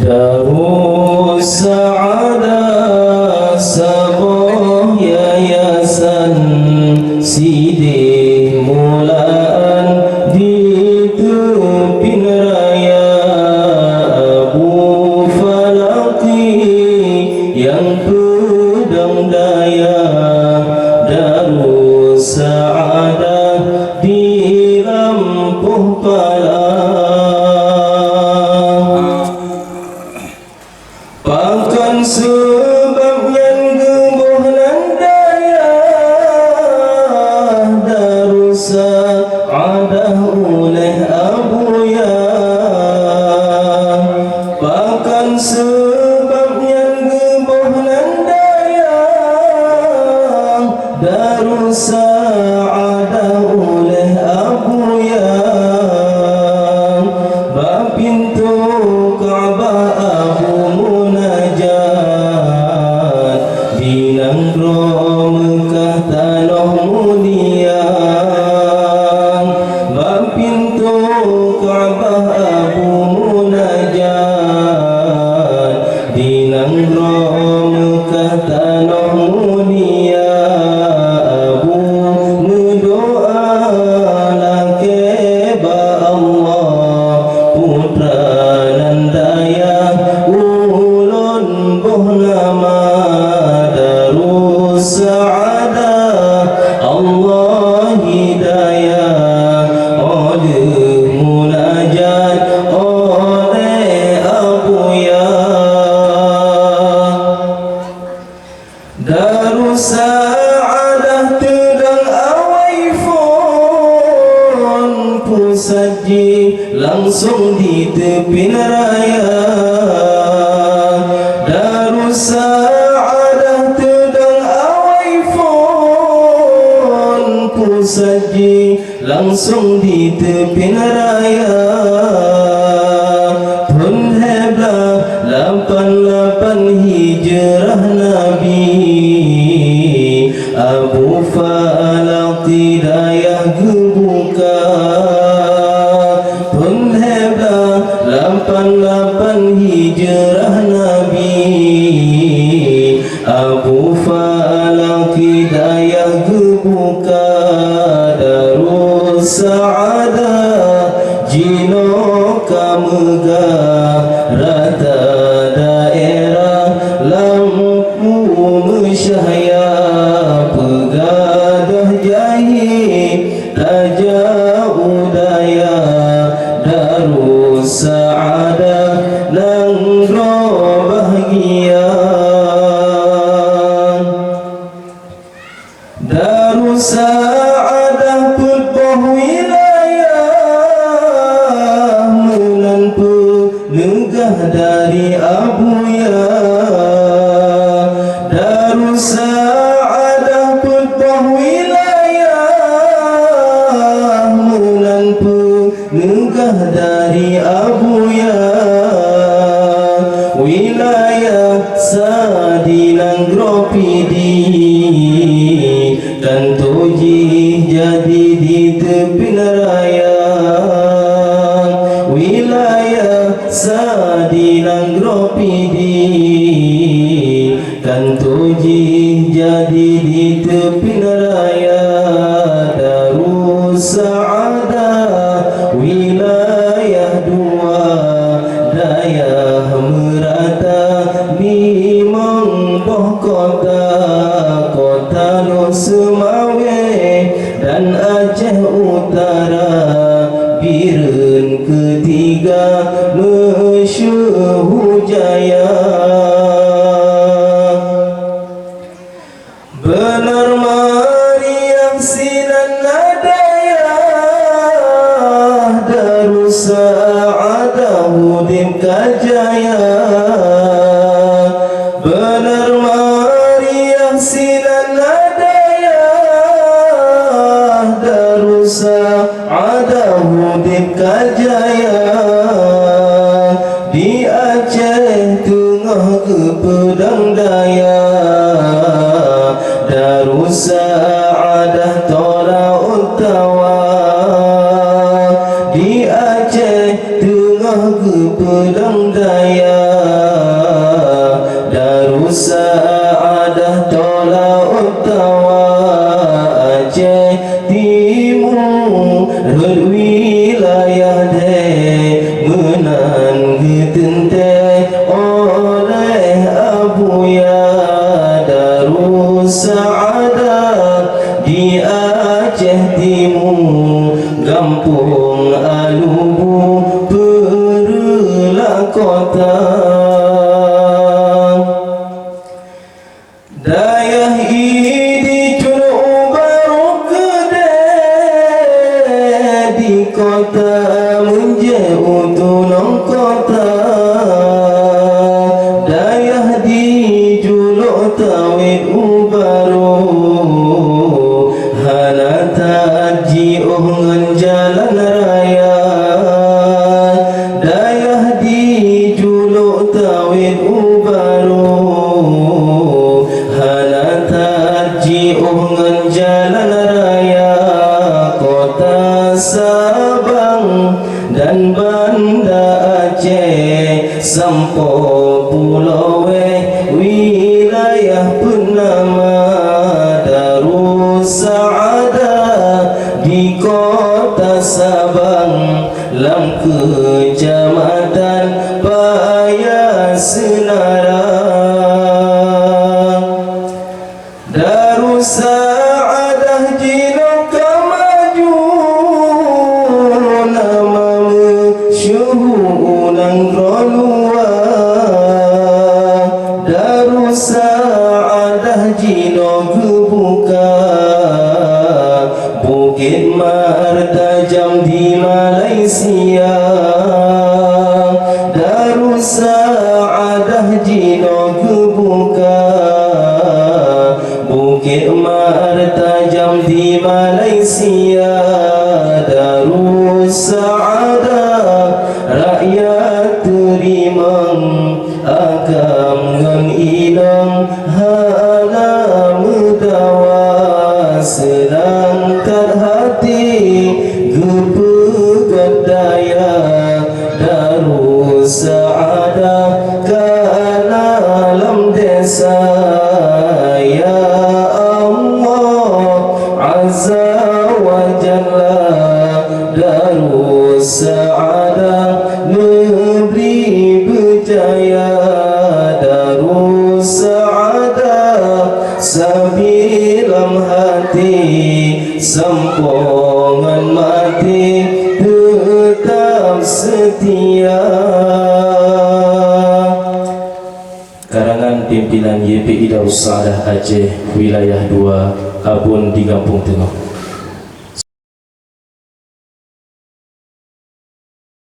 Darus Sa'adah Saboh Yayasan Sidih Mulaan di tepi raya Abu Falaki yang pedang daya. Darus Sa'adah di Lampung Pakan sebab yang gembuh nan daya. Darus Sa'adah oleh Abuya. Pakan sebab yang gembuh nan daya. Darus Sa'adah oleh Abuya. Bab pintu Ka'bah Abu Munajat di Nanggro Mekah tanah mulia. Bab pintu Ka'bah Abu Munajat di Nanggro Mekah tanah mulia. Abu mendoa lake ba Allah putra nan daya ulun boh nama. Darus Sa'adah Allah hidayah oleh munajat oleh Abuya. Darus Sa'adah tedang awai fon pusaji langsung di tepi raya. Darus Sa'adah tedang awai fon pusaji langsung di tepi raya. Pun heblah 88 hijrah Nabi. Abu Falaki daya gebuka. Pun heblah 88 hijrah Nabi. Abu Falaki daya gebuka. Darus Sa'adah jino kamegah rata daerah lampu mesyahya. Pegadah jahit raja udaya. Darus Sa'adah Nanggro bahagia. Darus Sa'adah putbah wilayah menanpu negah dari Abuya. Darus Sa'adah putbah wilayah menanpu negah dari Abuya. Wilayah Sadi Nanggro Pidi dan Toji jadi di tepi raya. Wilayah Sadi Nanggro Pidi dan Toji jadi di tepi raya. Darus Sa'adah wilayah dua daya merata di Mangboh kota. Kota Semawe dan Aceh Utara. Biren ketiga Masyhur jaya. Benar Mariam sinan nadaya. Darus Sa'adah Hudim Kajaya. Benar Mariam sinan nadaya. Darus Sa'adah Hudim Kajaya. Di Aceh tengah ke pedang daya. Darus Sa'adah Tora Utawa. Di Aceh tengah ke Pedang Daya Darus Saadah Tola Ottawa Aceh Timur wilayah de Menan Getente oleh Abuya Darus Saadah di Aceh Timur Kampung Alubu Perla Kota Dayah Idi Curug Baru Kedai di kota Menjauh Tunong Kota Dayah di Juluk Tawid Ubaru Hanata Jiuh ngan Jalan Raya Dayah di Juluk Tawid Ubaru Hanata Jiuh ngan Jalan Raya Kota Sabang dan Banda Aceh Sampo Pulau wilayah Penama Darus Saadah di Kota Sabang Lam Kecamatan Paya Senara Darus Saadah Jino Kamaju nama masyhur nang rolua Darus Saadah Jino Gebuka Bukit Martajam di Malaysia Darus Saadah Jino Gebuka Bukit Martajam di Malaysia Darus Saadah rakyat terimang agam ngan ilang hala medawa senang terhati gepegat daya Darus Saadah kana alam desa ya Allah Azza wa Jalla Darus Saadah negeri berjaya Darus Saadah sabilam hati sampongan mati tetap setia. Karangan pimpinan YPI Darus Saadah Aceh Wilayah 2 Abun di Kampung Tengah.